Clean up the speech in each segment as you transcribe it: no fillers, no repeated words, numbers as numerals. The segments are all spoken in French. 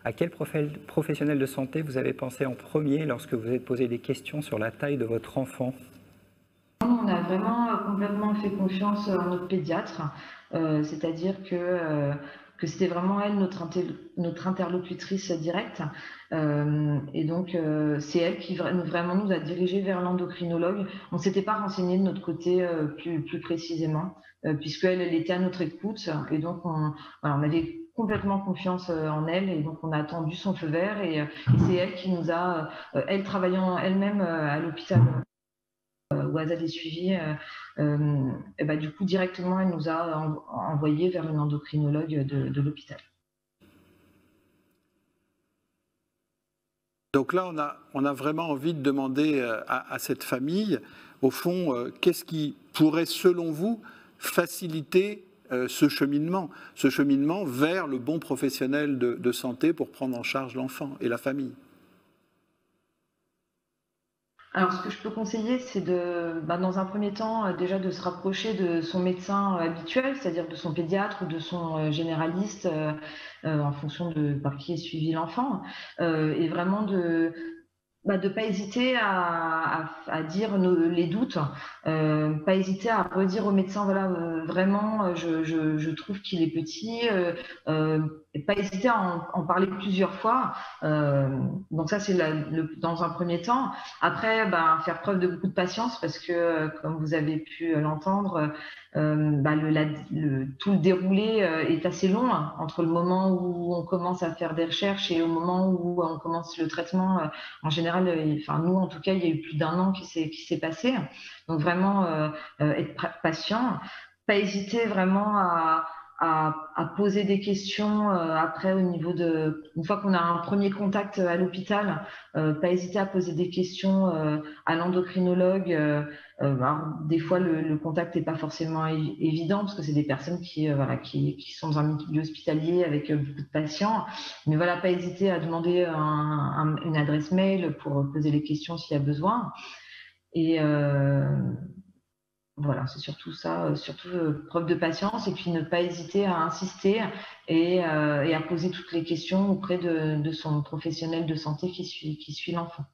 À quel professionnel de santé vous avez pensé en premier lorsque vous avez posé des questions sur la taille de votre enfant? On a vraiment complètement fait confiance à notre pédiatre, c'est-à-dire que c'était vraiment elle notre interlocutrice directe, et donc c'est elle qui vraiment nous a dirigés vers l'endocrinologue. On ne s'était pas renseigné de notre côté plus précisément, puisqu'elle elle était à notre écoute et donc voilà, on avait complètement confiance en elle et donc on a attendu son feu vert et c'est elle qui nous a, elle travaillant elle-même à l'hôpital où elle a des suivis, et bah, du coup, directement, elle nous a envoyés vers une endocrinologue de l'hôpital. Donc là, on a vraiment envie de demander à cette famille, au fond, qu'est-ce qui pourrait, selon vous, faciliter ce cheminement vers le bon professionnel de santé pour prendre en charge l'enfant et la famille? Alors, ce que je peux conseiller, c'est dans un premier temps, déjà de se rapprocher de son médecin habituel, c'est-à-dire de son pédiatre ou de son généraliste, en fonction de par qui est suivi l'enfant, et vraiment de pas hésiter à dire les doutes, pas hésiter à redire au médecin, voilà, vraiment, je trouve qu'il est petit, et pas hésiter à en parler plusieurs fois. Donc ça, c'est dans un premier temps. Après, faire preuve de beaucoup de patience parce que, comme vous avez pu l'entendre, tout le déroulé est assez long entre le moment où on commence à faire des recherches et au moment où on commence le traitement. En général, enfin nous en tout cas, il y a eu plus d'un an qui s'est passé. Donc vraiment être patient, pas hésiter vraiment à poser des questions après au niveau une fois qu'on a un premier contact à l'hôpital, pas hésiter à poser des questions à l'endocrinologue. Des fois, le contact n'est pas forcément évident parce que c'est des personnes qui sont dans un milieu hospitalier avec beaucoup de patients. Mais voilà, pas hésiter à demander une adresse mail pour poser les questions s'il y a besoin. Et voilà, c'est surtout ça, surtout preuve de patience et puis ne pas hésiter à insister et à poser toutes les questions auprès de son professionnel de santé qui suit l'enfant.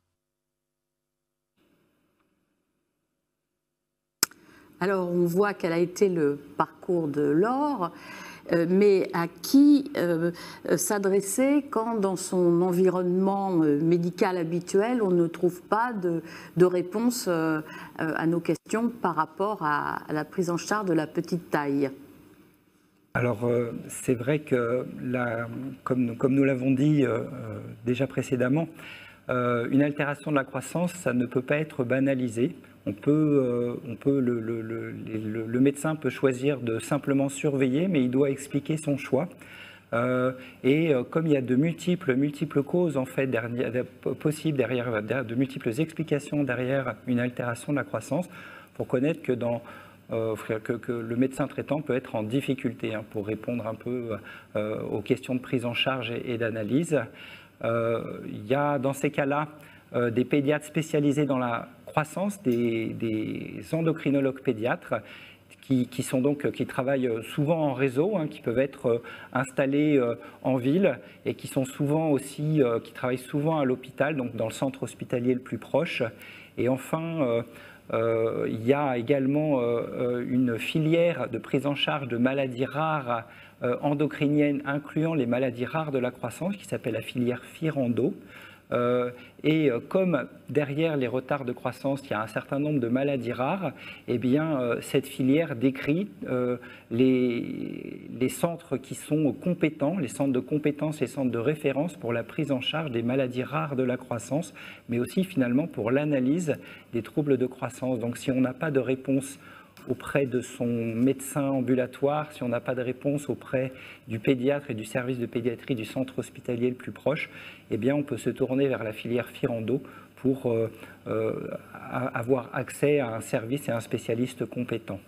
Alors, on voit quel a été le parcours de Laure, mais à qui s'adresser quand dans son environnement médical habituel, on ne trouve pas de réponse à nos questions par rapport à la prise en charge de la petite taille? Alors, c'est vrai que, comme nous l'avons dit déjà précédemment, une altération de la croissance, ça ne peut pas être banalisé. Le médecin peut choisir de simplement surveiller, mais il doit expliquer son choix. Comme il y a de multiples causes en fait possibles derrière, de multiples explications derrière une altération de la croissance, il faut connaître que que le médecin traitant peut être en difficulté pour répondre un peu aux questions de prise en charge et d'analyse. Il y a dans ces cas-là des pédiatres spécialisés dans la croissance, des endocrinologues pédiatres qui travaillent souvent en réseau, qui peuvent être installés en ville et qui sont souvent aussi, qui travaillent souvent à l'hôpital, donc dans le centre hospitalier le plus proche. Et enfin, il y a également une filière de prise en charge de maladies rares endocriniennes, incluant les maladies rares de la croissance, qui s'appelle la filière FIRANDO. Comme derrière les retards de croissance, il y a un certain nombre de maladies rares, eh bien, cette filière décrit les centres qui sont compétents, les centres de compétences, les centres de référence pour la prise en charge des maladies rares de la croissance, mais aussi finalement pour l'analyse des troubles de croissance. Donc si on n'a pas de réponse auprès de son médecin ambulatoire, si on n'a pas de réponse auprès du pédiatre et du service de pédiatrie du centre hospitalier le plus proche, eh bien on peut se tourner vers la filière FIRANDO pour avoir accès à un service et un spécialiste compétent.